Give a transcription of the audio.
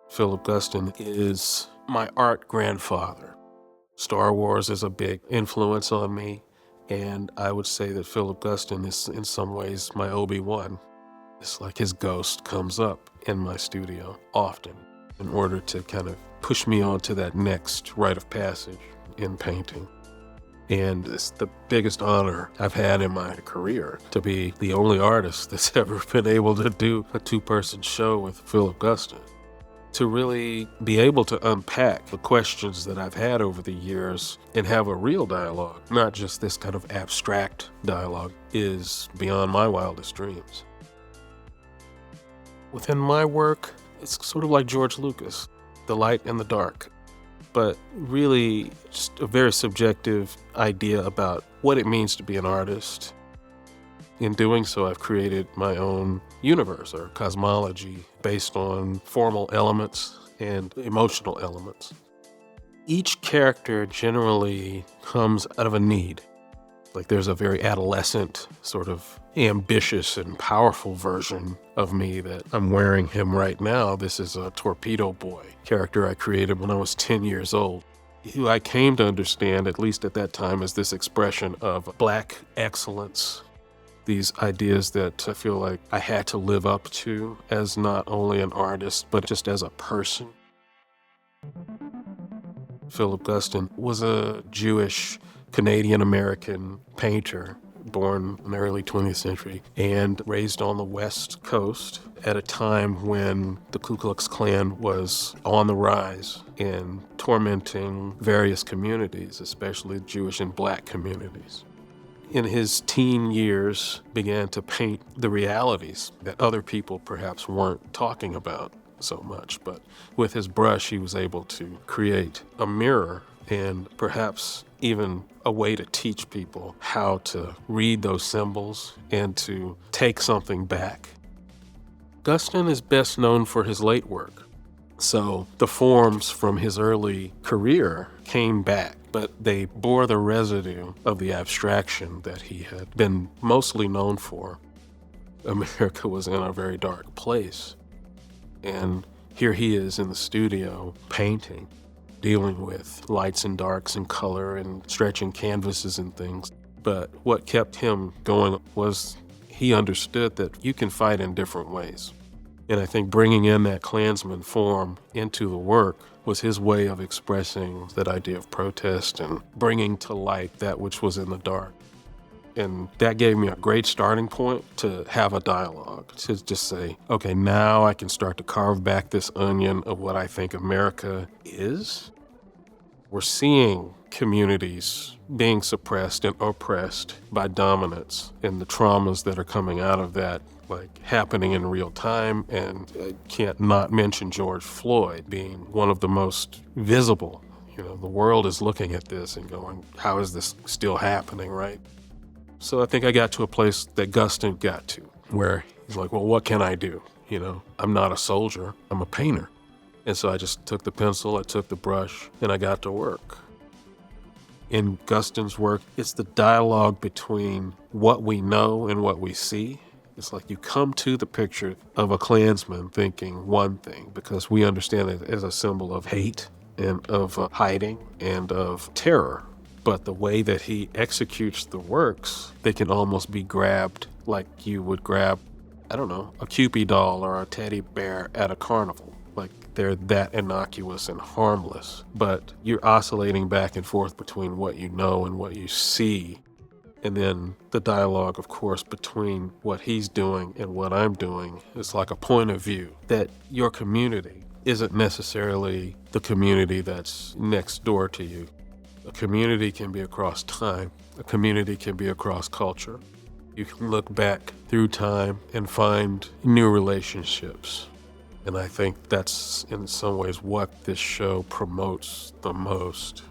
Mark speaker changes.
Speaker 1: Philip Guston is my art grandfather. Star Wars is a big influence on me, and I would say that Philip Guston is in some ways my Obi-Wan. It's like his ghost comes up in my studio often in order to kind of push me on to that next rite of passage in painting. And it's the biggest honor I've had in my career to be the only artist that's ever been able to do a two-person show with Philip Guston. To really be able to unpack the questions that I've had over the years and have a real dialogue, not just this kind of abstract dialogue, is beyond my wildest dreams. Within my work, it's sort of like George Lucas, the light and the dark, but really just a very subjective idea about what it means to be an artist. In doing so, I've created my own universe or cosmology based on formal elements and emotional elements. Each character generally comes out of a need. Like there's a very adolescent, sort of ambitious and powerful version of me that I'm wearing him right now. This is a torpedo boy character I created when I was 10 years old, who I came to understand, at least at that time, as this expression of Black excellence. These ideas that I feel like I had to live up to as not only an artist, but just as a person. Philip Guston was a Jewish Canadian-American painter born in the early 20th century and raised on the West Coast at a time when the Ku Klux Klan was on the rise and tormenting various communities, especially Jewish and Black communities. In his teen years, began to paint the realities that other people perhaps weren't talking about so much. But with his brush, he was able to create a mirror and perhaps even a way to teach people how to read those symbols and to take something back. Guston is best known for his late work. So the forms from his early career came back, but they bore the residue of the abstraction that he had been mostly known for. America was in a very dark place. And here he is in the studio painting, dealing with lights and darks and color and stretching canvases and things. But what kept him going was he understood that you can fight in different ways. And I think bringing in that Klansman form into the work was his way of expressing that idea of protest and bringing to light that which was in the dark. And that gave me a great starting point to have a dialogue, to just say, okay, now I can start to carve back this onion of what I think America is. We're seeing communities being suppressed and oppressed by dominance and the traumas that are coming out of that, like happening in real time. And I can't not mention George Floyd being one of the most visible. You know, the world is looking at this and going, how is this still happening, right? So I think I got to a place that Guston got to, where he's like, well, what can I do? You know, I'm not a soldier, I'm a painter. And so I just took the pencil, I took the brush, and I got to work. In Guston's work, it's the dialogue between what we know and what we see. It's like you come to the picture of a Klansman thinking one thing, because we understand it as a symbol of hate and of hiding and of terror. But the way that he executes the works, they can almost be grabbed like you would grab, I don't know, a Cupid doll or a teddy bear at a carnival. Like they're that innocuous and harmless, but you're oscillating back and forth between what you know and what you see. And then the dialogue, of course, between what he's doing and what I'm doing is like a point of view that your community isn't necessarily the community that's next door to you. A community can be across time. A community can be across culture. You can look back through time and find new relationships. And I think that's in some ways what this show promotes the most.